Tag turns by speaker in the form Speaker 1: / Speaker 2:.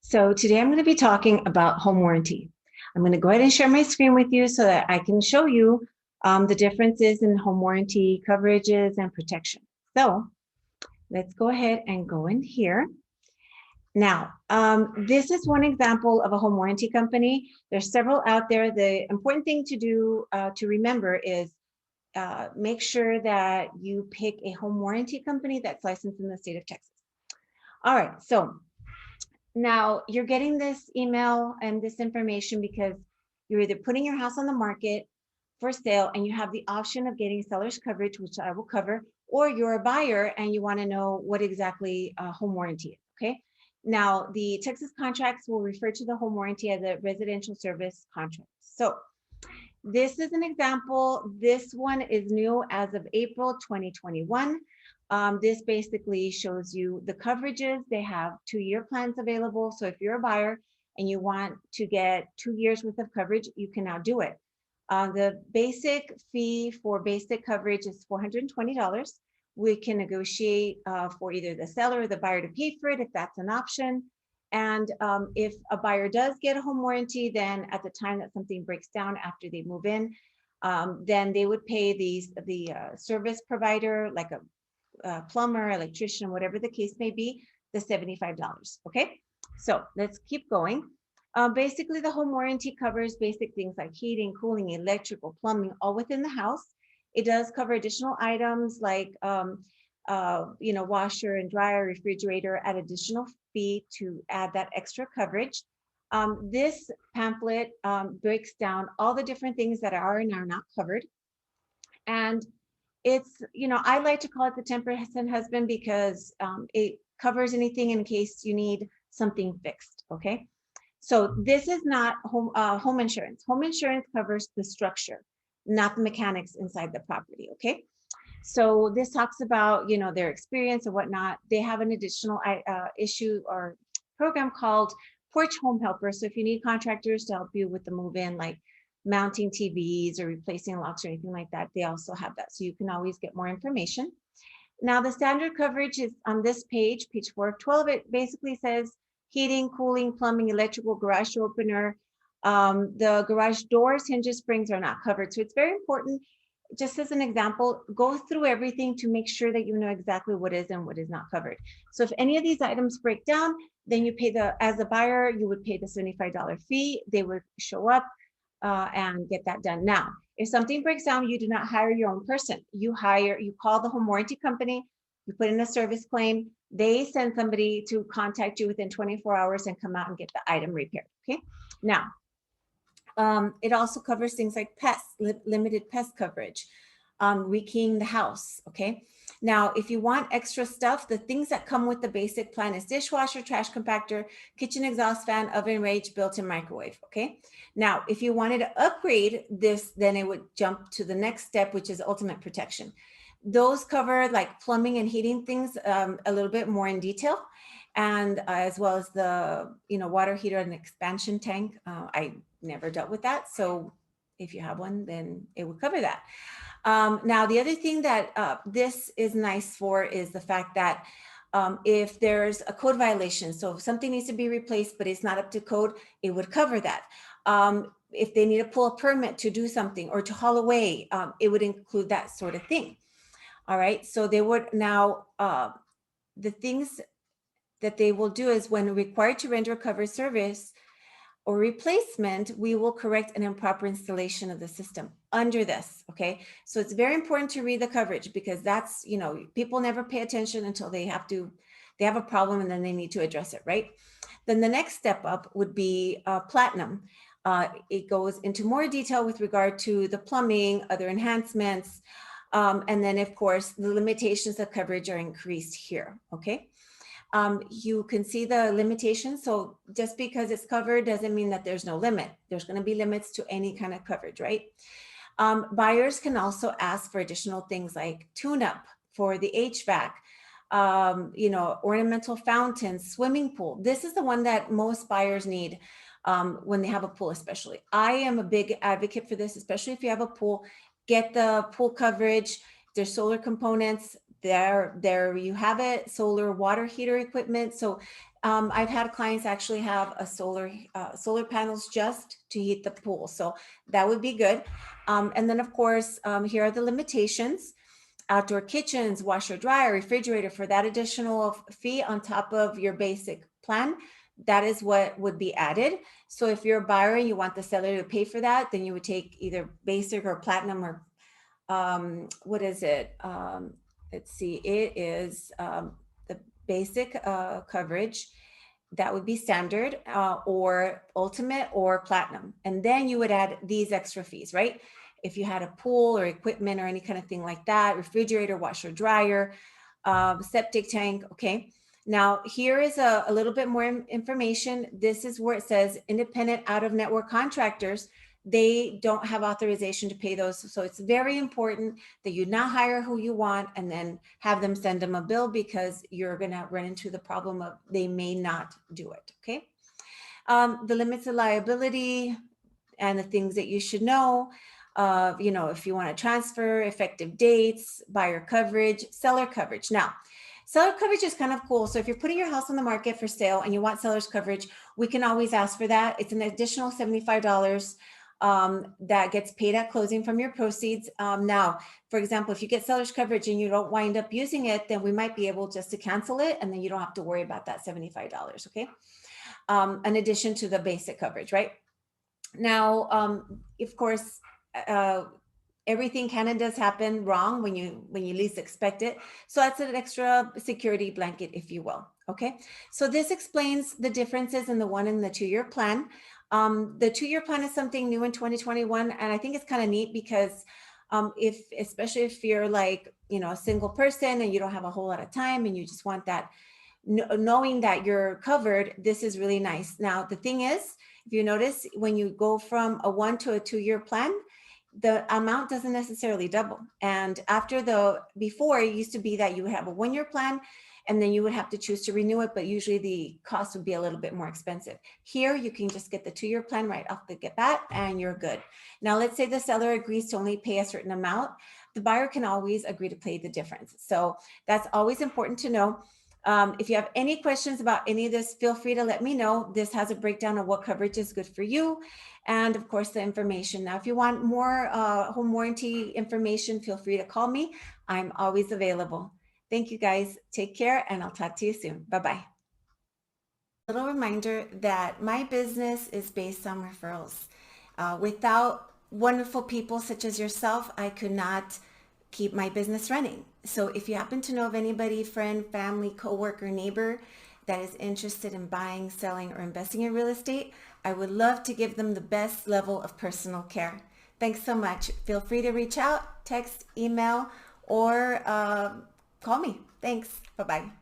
Speaker 1: So today I'm going to be talking about home warranty. I'm going to go ahead and share my screen with you so that I can show you the differences in home warranty coverages and protection. So let's go ahead and go in here. Now, this is one example of a home warranty company. There's several out there. The important thing to do to remember is make sure that you pick a home warranty company that's licensed in the state of Texas. All right, so now you're getting this email and this information because you're either putting your house on the market for sale and you have the option of getting seller's coverage, which I will cover, or you're a buyer and you want to know what exactly home warranty is. Okay. Now, the Texas contracts will refer to the home warranty as a residential service contract. So this is an example. This one is new as of April 2021. This basically shows you the coverages. They have 2-year plans available. So if you're a buyer and you want to get 2 years worth of coverage, you can now do it. The basic fee for basic coverage is $420. We can negotiate for either the seller or the buyer to pay for it if that's an option. And if a buyer does get a home warranty, then at the time that something breaks down after they move in, then they would pay the service provider, like a plumber, electrician, whatever the case may be, the $75. Okay, so let's keep going. Basically, the home warranty covers basic things like heating, cooling, electrical, plumbing, all within the house. It does cover additional items like washer and dryer, refrigerator at additional fee to add that extra coverage. This pamphlet breaks down all the different things that are and are not covered. And it's, I like to call it the 10% husband because it covers anything in case you need something fixed. Okay. So this is not home insurance. Home insurance covers the structure, not the mechanics inside the property. Okay. So this talks about, their experience and whatnot. They have an additional issue or program called Porch Home Helper. So if you need contractors to help you with the move-in, like mounting TVs or replacing locks or anything like that, they also have that. So you can always get more information. Now the standard coverage is on this page 4 of 12. It basically says heating, cooling, plumbing, electrical, garage door opener. The garage doors, hinges, springs are not covered. So it's very important, just as an example, go through everything to make sure that you know exactly what is and what is not covered. So if any of these items break down, then you pay as a buyer, you would pay the $75 fee. They would show up and get that done. Now, if something breaks down, you do not hire your own person. You call the home warranty company, you put in a service claim, they send somebody to contact you within 24 hours and come out and get the item repaired. Okay. Now, it also covers things like pests, limited pest coverage, rekeying the house. Okay. Now, if you want extra stuff, the things that come with the basic plan is dishwasher, trash compactor, kitchen exhaust fan, oven range, built-in microwave. Okay. Now, if you wanted to upgrade this, then it would jump to the next step, which is ultimate protection. Those cover like plumbing and heating things a little bit more in detail, and as well as the water heater and expansion tank. I never dealt with that, so if you have one, then it would cover that. Now, the other thing that this is nice for is the fact that if there's a code violation, so if something needs to be replaced but it's not up to code, it would cover that. If they need to pull a permit to do something or to haul away, it would include that sort of thing. All right, so they would now, the things that they will do is when required to render a covered service or replacement, we will correct an improper installation of the system under this. Okay, so it's very important to read the coverage because that's, people never pay attention until they have a problem and then they need to address it, right? Then the next step up would be platinum. It goes into more detail with regard to the plumbing, other enhancements, and then of course the limitations of coverage are increased here. Okay. You can see the limitations. So just because it's covered doesn't mean that there's no limit. There's going to be limits to any kind of coverage, right? Buyers can also ask for additional things like tune-up for the HVAC, ornamental fountains, swimming pool. This is the one that most buyers need when they have a pool, especially. I am a big advocate for this, especially if you have a pool. Get the pool coverage. There's solar components. There you have it, solar water heater equipment. So I've had clients actually have a solar panels just to heat the pool. So that would be good. And then of course, here are the limitations. Outdoor kitchens, washer, dryer, refrigerator for that additional fee on top of your basic plan. That is what would be added. So if you're a buyer and you want the seller to pay for that, then you would take either basic or platinum or what is it? Let's see, it is the basic coverage. That would be standard or ultimate or platinum. And then you would add these extra fees, right? If you had a pool or equipment or any kind of thing like that, refrigerator, washer, dryer, septic tank, okay? Now, here is a little bit more information. This is where it says independent out-of-network contractors, they don't have authorization to pay those. So it's very important that you not hire who you want and then have them send them a bill, because you're gonna run into the problem of they may not do it, okay? The limits of liability and the things that you should know. If you want to transfer, effective dates, buyer coverage, seller coverage. Now, seller coverage is kind of cool. So if you're putting your house on the market for sale and you want seller's coverage, we can always ask for that. It's an additional $75 that gets paid at closing from your proceeds. Now, for example, if you get seller's coverage and you don't wind up using it, then we might be able just to cancel it, and then you don't have to worry about that $75, okay? In addition to the basic coverage, right? Now, of course, everything can and does happen wrong when you least expect it. So that's an extra security blanket, if you will. Okay. So this explains the differences in the 1 and the 2 year plan. The 2 year plan is something new in 2021. And I think it's kind of neat because especially if you're like, a single person and you don't have a whole lot of time and you just want that, knowing that you're covered, this is really nice. Now, the thing is, if you notice, when you go from a 1 to a 2 year plan, the amount doesn't necessarily double. And before it used to be that you would have a 1 year plan and then you would have to choose to renew it, but usually the cost would be a little bit more expensive. Here, you can just get the 2 year plan right off the bat and you're good. Now, let's say the seller agrees to only pay a certain amount. The buyer can always agree to pay the difference. So that's always important to know. If you have any questions about any of this, feel free to let me know. This has a breakdown of what coverage is good for you. And of course, the information. Now, if you want more home warranty information, feel free to call me. I'm always available. Thank you guys. Take care and I'll talk to you soon. Bye-bye. Little reminder that my business is based on referrals. Without wonderful people such as yourself, I could not keep my business running. So if you happen to know of anybody, friend, family, coworker, neighbor that is interested in buying, selling, or investing in real estate, I would love to give them the best level of personal care. Thanks so much. Feel free to reach out, text, email, or call me. Thanks. Bye-bye.